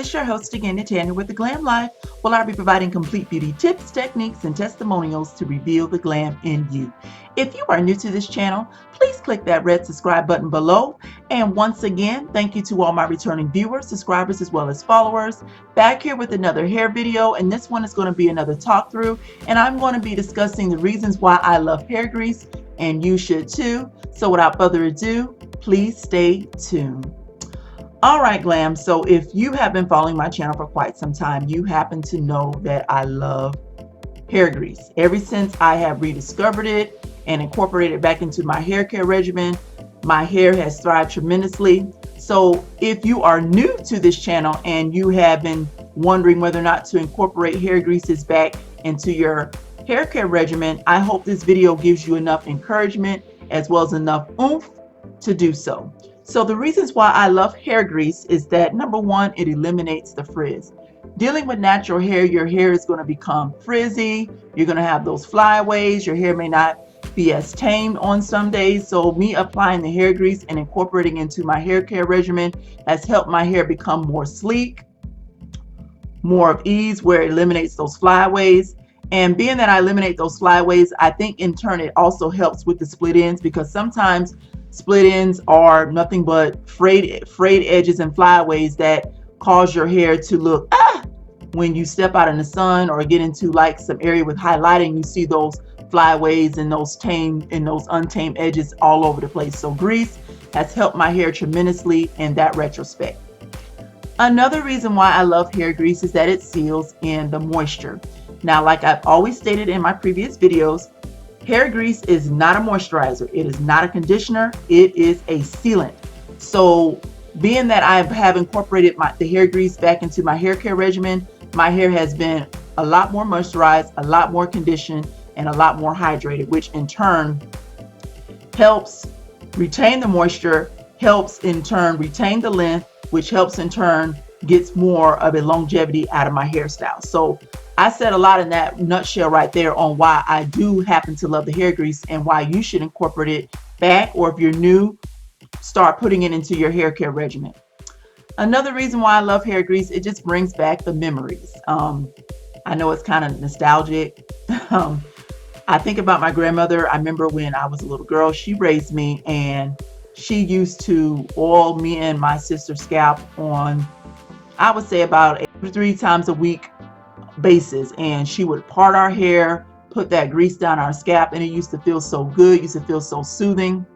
it's your host again, Natanya with the Glam Life. Well, I'll be providing complete beauty tips, techniques, and testimonials to reveal the glam in you. If you are new to this channel, please click that red subscribe button below. And once again, thank you to all my returning viewers, subscribers, as well as followers. Back here with another hair video, and this one is going to be another talk through. And I'm going to be discussing the reasons why I love hair grease, and you should too. So without further ado, please stay tuned. All right, Glam. So if you have been following my channel for quite some time, you happen to know that I love hair grease. Ever since I have rediscovered it and incorporated it back into my hair care regimen, my hair has thrived tremendously. So if you are new to this channel and you have been wondering whether or not to incorporate hair greases back into your hair care regimen, I hope this video gives you enough encouragement as well as enough oomph to do so. So the reasons why I love hair grease is that, number one, it eliminates the frizz. Dealing with natural hair, your hair is going to become frizzy. You're going to have those flyaways. Your hair may not be as tamed on some days. So me applying the hair grease and incorporating into my hair care regimen has helped my hair become more sleek, more of ease, where it eliminates those flyaways. And being that I eliminate those flyaways, I think in turn it also helps with the split ends, because sometimes split ends are nothing but frayed edges and flyaways that cause your hair to look when you step out in the sun or get into like some area with high lighting. You see those flyaways and those tamed and those untamed edges all over the place. So grease has helped my hair tremendously in that retrospect. Another reason why I love hair grease is that it seals in the moisture. Now, like I've always stated in my previous videos, hair grease is not a moisturizer. It is not a conditioner. It is a sealant. So being that I have incorporated the hair grease back into my hair care regimen, my hair has been a lot more moisturized, a lot more conditioned, and a lot more hydrated, which in turn helps retain the moisture, helps in turn retain the length, which helps in turn gets more of a longevity out of my hairstyle. So I said a lot in that nutshell right there on why I do happen to love the hair grease and why you should incorporate it back, or if you're new, start putting it into your hair care regimen. Another reason why I love hair grease, it just brings back the memories. I know it's kind of nostalgic. I think about my grandmother. I remember when I was a little girl, she raised me, and she used to oil me and my sister's scalp on, I would say, about 3 times a week basis, and she would part our hair, put that grease down our scalp, and it used to feel so good, used to feel so soothing.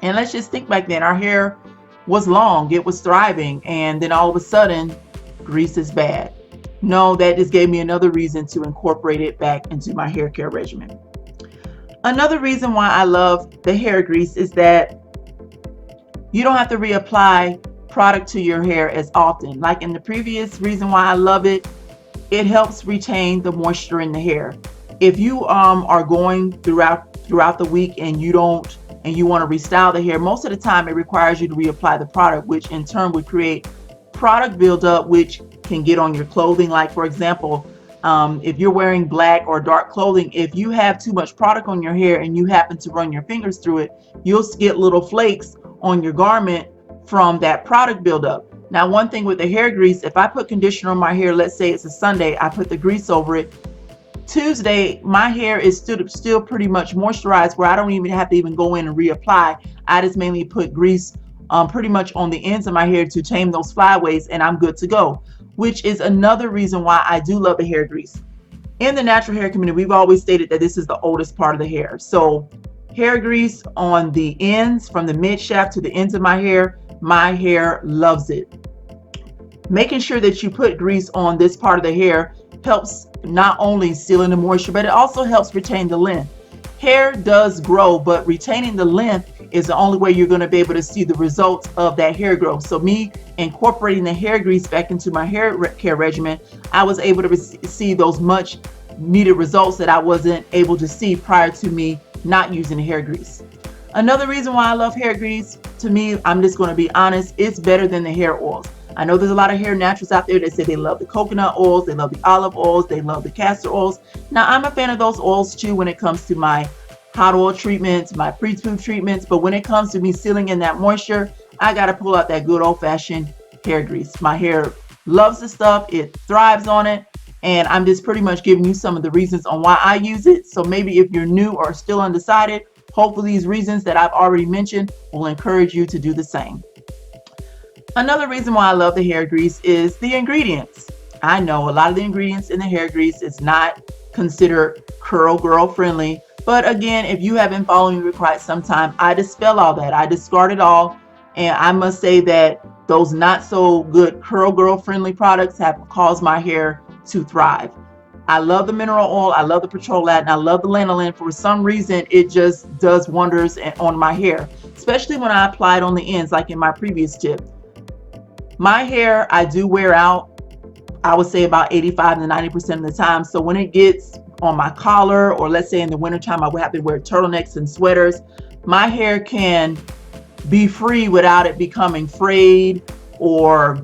And let's just think, back then our hair was long, it was thriving, and then all of a sudden grease is bad. No, that just gave me another reason to incorporate it back into my hair care regimen. Another reason why I love the hair grease is that you don't have to reapply product to your hair as often. Like in the previous reason why I love it, it helps retain the moisture in the hair. If you are going throughout the week and you want to restyle the hair, most of the time it requires you to reapply the product, which in turn would create product buildup, which can get on your clothing. Like, for example, if you're wearing black or dark clothing, if you have too much product on your hair and you happen to run your fingers through it, you'll get little flakes on your garment from that product buildup. Now, one thing with the hair grease, if I put conditioner on my hair, let's say it's a Sunday, I put the grease over it. Tuesday, my hair is still pretty much moisturized, where I don't even have to even go in and reapply. I just mainly put grease pretty much on the ends of my hair to tame those flyaways, and I'm good to go, which is another reason why I do love the hair grease. In the natural hair community, we've always stated that this is the oldest part of the hair. So hair grease on the ends, from the mid shaft to the ends of my hair loves it. Making sure that you put grease on this part of the hair helps not only seal in the moisture, but it also helps retain the length. Hair does grow, but retaining the length is the only way you're going to be able to see the results of that hair growth. So me incorporating the hair grease back into my hair care regimen, I was able to see those much needed results that I wasn't able to see prior to me not using the hair grease. Another reason why I love hair grease, to me, I'm just going to be honest, it's better than the hair oils. I know there's a lot of hair naturals out there that say they love the coconut oils, they love the olive oils, they love the castor oils. Now, I'm a fan of those oils too when it comes to my hot oil treatments, my pre-smooth treatments, but when it comes to me sealing in that moisture, I got to pull out that good old-fashioned hair grease. My hair loves the stuff. It thrives on it. And I'm just pretty much giving you some of the reasons on why I use it. So maybe if you're new or still undecided, hopefully these reasons that I've already mentioned will encourage you to do the same. Another reason why I love the hair grease is the ingredients. I know a lot of the ingredients in the hair grease is not considered curl girl friendly, but again, if you have been following me for quite some time, I dispel all that. I discard it all, and I must say that those not so good curl girl friendly products have caused my hair to thrive. I love the mineral oil, I love the petrolatum, I love the lanolin. For some reason, it just does wonders on my hair, especially when I apply it on the ends, like in my previous tip. My hair, I do wear out, I would say about 85 to 90% of the time. So when it gets on my collar, or let's say in the wintertime, I would have to wear turtlenecks and sweaters, my hair can be free without it becoming frayed or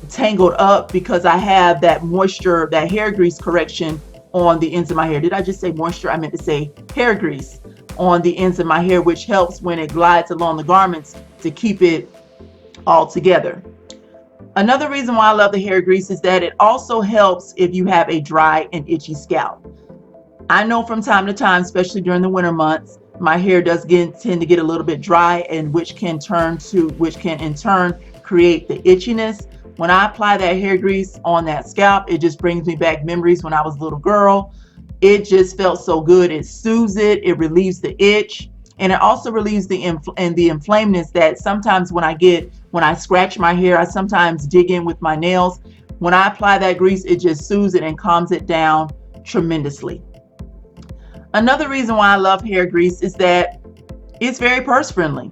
tangled up, because I have that moisture, that hair grease correction on the ends of my hair. Did I just say moisture? I meant to say hair grease on the ends of my hair, which helps when it glides along the garments to keep it all together. Another reason why I love the hair grease is that it also helps if you have a dry and itchy scalp. I know from time to time, especially during the winter months, my hair does tend to get a little bit dry, and which can in turn create the itchiness. When I apply that hair grease on that scalp, it just brings me back memories when I was a little girl. It just felt so good. It soothes it, it relieves the itch, and it also relieves the inflammedness that sometimes when I scratch my hair, I sometimes dig in with my nails. When I apply that grease, it just soothes it and calms it down tremendously. Another reason why I love hair grease is that it's very purse friendly.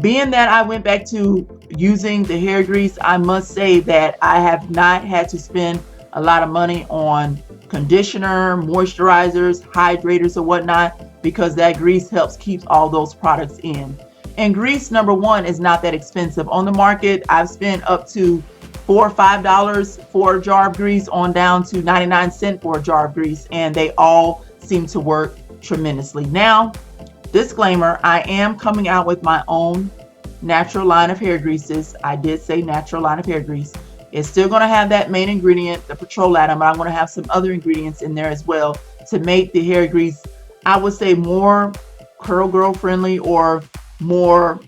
Being that I went back to using the hair grease, I must say that I have not had to spend a lot of money on conditioner, moisturizers, hydrators, or whatnot, because that grease helps keep all those products in. And grease, number one, is not that expensive. On the market, I've spent up to $4 or $5 for a jar of grease on down to 99 cents for a jar of grease, and they all seem to work tremendously. Now, disclaimer, I am coming out with my own natural line of hair greases. I did say natural line of hair grease. It's still going to have that main ingredient, the petrolatum, but I'm going to have some other ingredients in there as well to make the hair grease, I would say, more curl girl friendly or more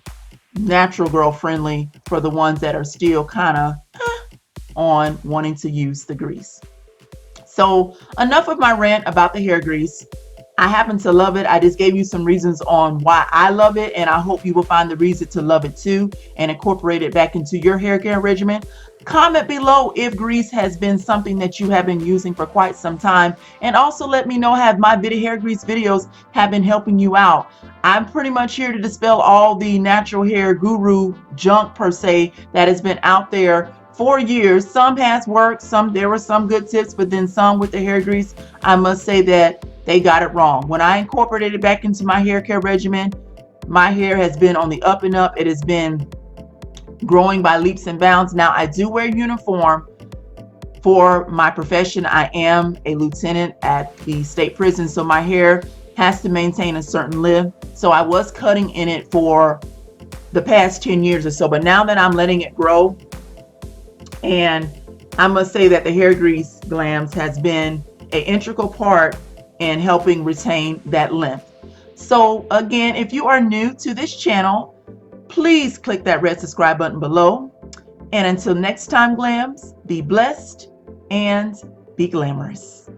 natural girl friendly for the ones that are still kind of on wanting to use the grease. So enough of my rant about the hair grease. I happen to love it. I just gave you some reasons on why I love it, and I hope you will find the reason to love it too and incorporate it back into your hair care regimen. Comment below if grease has been something that you have been using for quite some time, and also let me know have my hair grease videos have been helping you out. I'm pretty much here to dispel all the natural hair guru junk per se that has been out there for years. Some has worked, there were some good tips, but then some with the hair grease, I must say that they got it wrong. When I incorporated it back into my hair care regimen, my hair has been on the up and up. It has been growing by leaps and bounds. Now, I do wear uniform for my profession. I am a lieutenant at the state prison, so my hair has to maintain a certain lift. So I was cutting in it for the past 10 years or so, but now that I'm letting it grow, and I must say that the hair grease G.L.A.M.s has been an integral part in helping retain that length. So again, if you are new to this channel, please click that red subscribe button below. And until next time, G.L.A.M.s, be blessed and be glamorous.